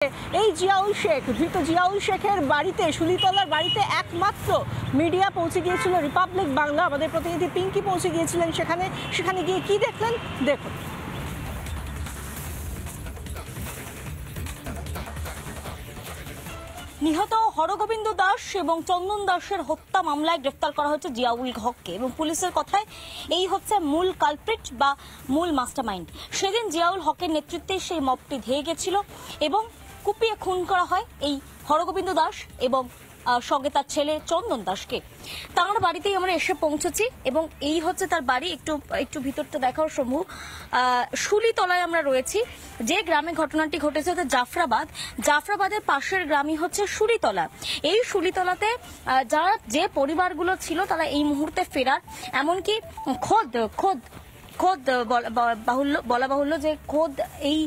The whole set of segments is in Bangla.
এই জিয়াউল শেখ, ধৃত জিয়াউল শেখের বাড়িতে, শুলিতলার বাড়িতে একমাত্র মিডিয়া পৌঁছে গিয়েছিল, রিপাবলিক বাংলা। আমাদের প্রতিনিধি পিঙ্কি পৌঁছে গিয়েছিলেন সেখানে গিয়ে কি দেখলেন দেখুন। নিহত হরগোবিন্দ দাস এবং চন্দন দাসের হত্যা মামলায় গ্রেফতার করা হয়েছে জিয়াউল হককে, এবং পুলিশের কথায় এই হচ্ছে মূল কালপ্রিট বা মূল মাস্টারমাইন্ড। সেদিন জিয়াউল হকের নেতৃত্বে সেই মবটি ধেয়ে গেছিল এবং কুপিয়ে খুন করা হয় এই হরগোবিন্দ দাস এবং সঙ্গে তার ছেলে চন্দন দাসকে। তার বাড়িতেই আমরা এসে পৌঁছেছি এবং এই হচ্ছে তার বাড়ি। একটু ভিতরটা দেখাও সম্ভব। শুলিতলায় আমরা রয়েছি। যে গ্রামে ঘটনাটি ঘটেছে হচ্ছে জাফরাবাদের পাশের গ্রামই হচ্ছে শুলিতলা। এই শুলিতলাতে যারা যে পরিবারগুলো ছিল তারা এই মুহূর্তে ফেরার, এমনকি বলা বাহুল্য যে খোদ এই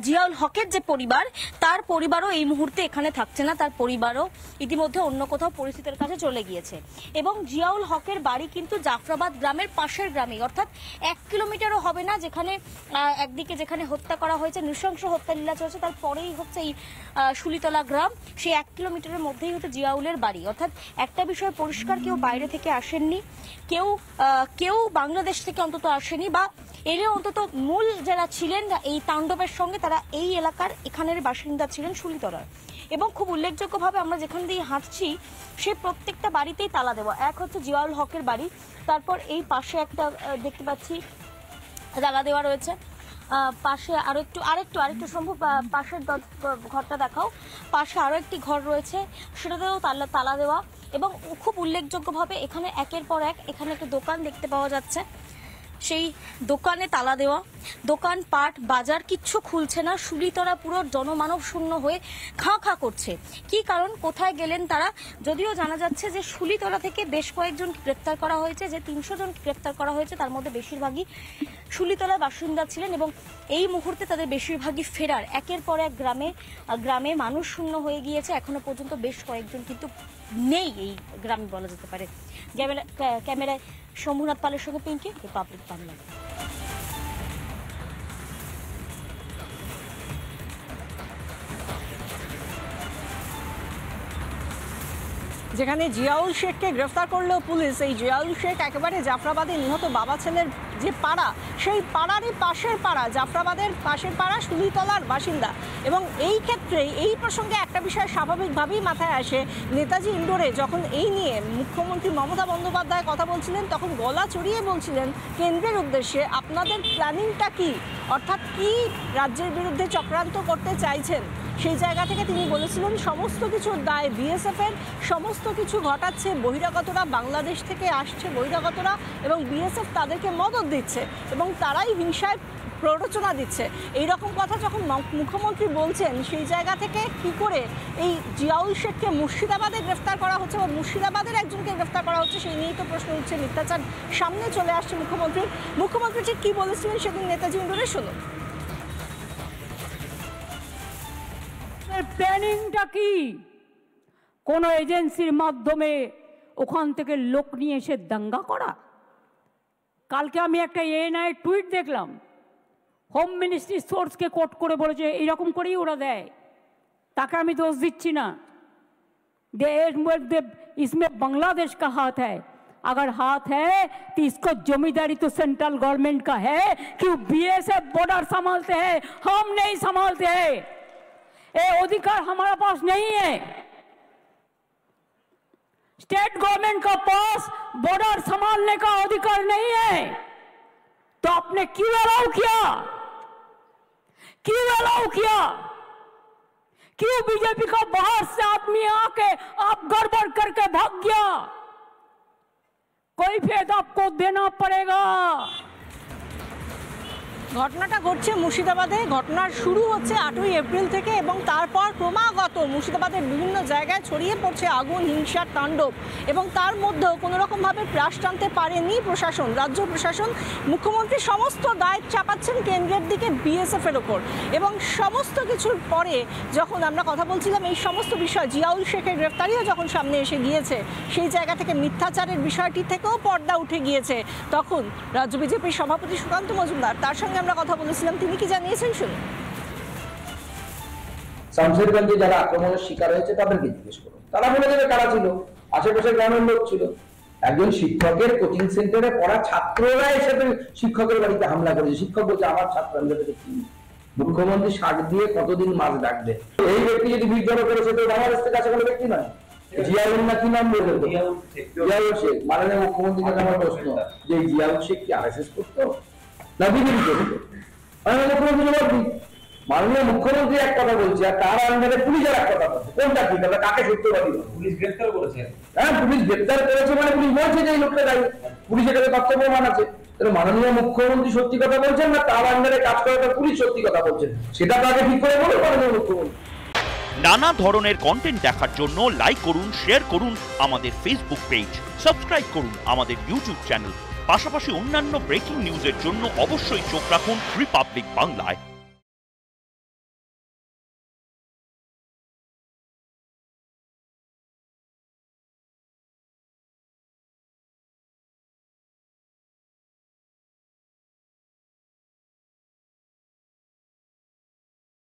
জিয়াউল হকের যে পরিবার, তার পরিবারও এই মুহূর্তে এখানে থাকছে না। তার পরিবারও ইতিমধ্যে অন্য কোথাও পরিস্থিতির কাছে চলে গিয়েছে এবং জিয়াউল হকের বাড়ি কিন্তু জাফরাবাদ গ্রামের পাশের গ্রামে, অর্থাৎ 1 কিলোমিটারও হবে না। যেখানে একদিকে যেখানে হত্যা করা হয়েছে, নৃশংস হত্যা লীলা চলছে, তারপরেই হচ্ছে এই শুলিতলা গ্রাম। সেই 1 কিলোমিটারের মধ্যেই হচ্ছে জিয়াউলের বাড়ি। অর্থাৎ একটা বিষয় পরিষ্কার, কেউ বাইরে থেকে আসেননি, কেউ বাংলাদেশ থেকে অন্তত আসেনি, বা এলেও অন্তত মূল যারা ছিলেন এই তাণ্ডবের সঙ্গে তারা এই এলাকার এখানের বাসিন্দা ছিলেন শুলিতলার। এবং খুব উল্লেখযোগ্যভাবে আমরা যেখান দিয়ে হাঁটছি সে প্রত্যেকটা বাড়িতেই তালা দেওয়া। এক হচ্ছে জিয়াউল হকের বাড়ি, তারপর এই পাশে একটা দেখতে পাচ্ছি তালা দেওয়া রয়েছে, পাশে আরেকটু সম্ভব পাশের ঘরটা দেখাও, পাশে আরো একটি ঘর রয়েছে, সেটাতেও তালা দেওয়া। এবং খুব উল্লেখযোগ্যভাবে এখানে একের পর এক এখানে একটা দোকান দেখতে পাওয়া যাচ্ছে, সেই দোকানে তালা দেওয়া। দোকান পাট বাজার কিচ্ছু খুলছে না, শুলিতলা পুরো জনমানব শূন্য হয়ে খাঁ করছে। কি কারণ, কোথায় গেলেন তারা? যদিও জানা যাচ্ছে যে শুলিতলা থেকে বেশ কয়েকজন গ্রেপ্তার করা হয়েছে, যে 300 জন গ্রেপ্তার করা হয়েছে তার মধ্যে বেশিরভাগই শুলিতলার বাসিন্দা ছিলেন এবং এই মুহূর্তে তাদের বেশিরভাগই ফেরার। একের পর এক গ্রামে মানুষ শূন্য হয়ে গিয়েছে। এখনো পর্যন্ত বেশ কয়েকজন কিন্তু নেই এই গ্রামে বলা যেতে পারে। ক্যামেরায় শম্ভুনাথ পালের সঙ্গে পিঙ্কি, রিপাবলিক বাংলা। যেখানে জিয়াউল শেখকে গ্রেফতার করলেও পুলিশ, এই জিয়াউল শেখ একেবারে জাফরাবাদে নিহত বাবা ছেলের যে পাড়া, সেই পাড়ারই পাশের পাড়া, জাফরাবাদের পাশের পাড়া শুলিতলার বাসিন্দা। এবং এই ক্ষেত্রে এই প্রসঙ্গে একটা বিষয় স্বাভাবিকভাবেই মাথায় আসে, নেতাজি ইন্ডোরে যখন এই নিয়ে মুখ্যমন্ত্রী মমতা বন্দ্যোপাধ্যায় কথা বলছিলেন, তখন গলা চড়িয়ে বলছিলেন কেন্দ্রের উদ্দেশ্যে, আপনাদের প্ল্যানিংটা কি, অর্থাৎ কি রাজ্যের বিরুদ্ধে চক্রান্ত করতে চাইছেন। সেই জায়গা থেকে তিনি বলেছিলেন সমস্ত কিছুর দায় বিএসএফের, সমস্ত কিছু ঘটাচ্ছে বহিরাগতরা, বাংলাদেশ থেকে আসছে বহিরাগতরা এবং বিএসএফ তাদেরকে মদত দিচ্ছে এবং তারাই হিংসায় প্ররোচনা দিচ্ছে। এই রকম কথা যখন মুখ্যমন্ত্রী বলছেন, সেই জায়গা থেকে কি করে এই জিয়াউল শেখকে মুর্শিদাবাদে গ্রেফতার করা হচ্ছে বা মুর্শিদাবাদের একজনকে গ্রেফতার করা হচ্ছে, সেই নিয়েই তো প্রশ্ন উঠছে। মিথ্যাচার সামনে চলে আসছে মুখ্যমন্ত্রী ঠিক কি বলেছিলেন সেদিন নেতাজি ইন্ডোরে, শুনুন। প্ল্যানিংটা কি? কোন এজেন্সির মাধ্যমে ওখান থেকে লোক নিয়ে এসে দাঙ্গা করা? কালকে আমি একটা এএনআই টুইট দেখলাম, হোম মিনিস্ট্রি সোর্সকে কোট করে বলেছে এইরকম করেই ওরা দেয়। তাকে আমি দোষ দিচ্ছি না, इसमें बांग्लादेश का हाथ है। अगर हाथ है तो इसको जमींदारी तो सेंट्रल गवर्नमेंट का है कि बीएसएफ बॉर्डर संभालते हैं, हम नहीं संभालते हैं। ये अधिकार हमारा पास नहीं है। स्टेट गवर्नमेंट का पास बॉर्डर संभालने का अधिकार नहीं है। तो आपने क्यों अलाउ किया? क्यों बीजेपी का बाहर से आदमी आके आप गड़बड़ करके भाग गया? कोई फेद आपको देना पड़ेगा। ঘটনাটা ঘটছে মুর্শিদাবাদে। ঘটনার শুরু হচ্ছে 8ই এপ্রিল থেকে এবং তারপর ক্রমাগত মুর্শিদাবাদের বিভিন্ন জায়গায় ছড়িয়ে পড়ছে আগুন, হিংসার তাণ্ডব। এবং তার মধ্যেও কোনোরকমভাবে প্রাশ টানতে পারেনি প্রশাসন, রাজ্য প্রশাসন। মুখ্যমন্ত্রী সমস্ত দায় চাপাচ্ছেন কেন্দ্রের দিকে, বিএসএফের ওপর। এবং সমস্ত কিছুর পরে যখন আমরা কথা বলছিলাম, এই সমস্ত বিষয় জিয়াউল শেখের গ্রেফতারিও যখন সামনে এসে গিয়েছে, সেই জায়গা থেকে মিথ্যাচারের বিষয়টি থেকেও পর্দা উঠে গিয়েছে। তখন রাজ্য বিজেপির সভাপতি সুকান্ত মজুমদার, তার সঙ্গে আমরা কথা বলেছিলাম, তিনি কি জানিয়েছেন শুনুন। শামশেরগঞ্জে যারা আক্রমণের শিকার হয়েছে তাদেরকে জিজ্ঞেস করুন, তারা বলে দেবে কারা ছিল, আশেপাশের গ্রামের লোক ছিল। একজন শিক্ষকের কোচিং সেন্টারে পড়া ছাত্ররা এসে শিক্ষকের বাড়িতে হামলা করেছে, শিক্ষক বলছে আমার ছাত্র, আমি তাদেরকে চিনি। মুখ্যমন্ত্রী শাক দিয়ে কতদিন মাছ ডাকবে? এই ব্যক্তি যদি বিদ্রোহ করেছে তো বাংলাদেশ থেকে আসা কোনো ব্যক্তি নয়। জিয়াউল না কি নাম বলবে? জিয়াউল শেখ। মাননীয় মুখ্যমন্ত্রীর কাছে আমার প্রশ্ন, যে জিয়াউল শেখ কি আরএসএস করতো না বিজেপি করতো? মাননীয় মুখ্যমন্ত্রী জবাব দিন। মাননীয় মুখ্যমন্ত্রী এক কথা বলছে আর তার আন্ডারে পুলিশের এক কথা বলছে, কোনটা ঠিক? তাহলে কাকে সত্যবাদী? পুলিশ গ্রেফতার করেছে। হ্যাঁ, পুলিশ গ্রেফতার করেছে মানে পুলিশ বলছে যে এই লোকটা দায়ী, পুলিশের কাছে তথ্য প্রমাণ আছে। মাননীয় মুখ্যমন্ত্রী সত্যি কথা বলছেন না তার আন্ডারে কাজ করাটা পুলিশ সত্যি কথা বলছেন, সেটা তাকে ঠিক করে বলুন মাননীয় মুখ্যমন্ত্রী। নানা ধরনের কন্টেন্ট দেখার জন্য লাইক করুন, শেয়ার করুন আমাদের ফেসবুক পেজ, সাবস্ক্রাইব করুন আমাদের ইউটিউব চ্যানেল। পাশাপাশি অন্যান্য ব্রেকিং নিউজের জন্য অবশ্যই চোখ রাখুন রিপাবলিক বাংলায়।